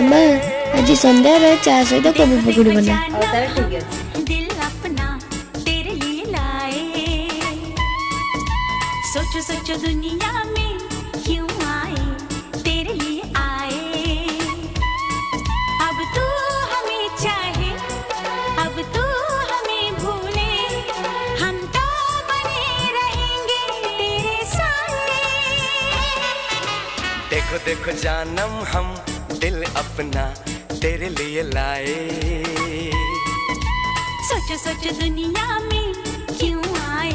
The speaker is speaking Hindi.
मामा आज संध्यारे चा सहित कोबी पकड़ी बना। दिल अपना तेरे लिए लाए, सोचो सोचो दुनिया में क्यों आए, तेरे लिए आए। अब तू हमें चाहे, अब तू हमें भूले, हम तो बने रहेंगे तेरे साए। देखो देखो जानम हम दिल अपना तेरे लिए लाए, सोचो सोचो दुनिया में क्यों आए,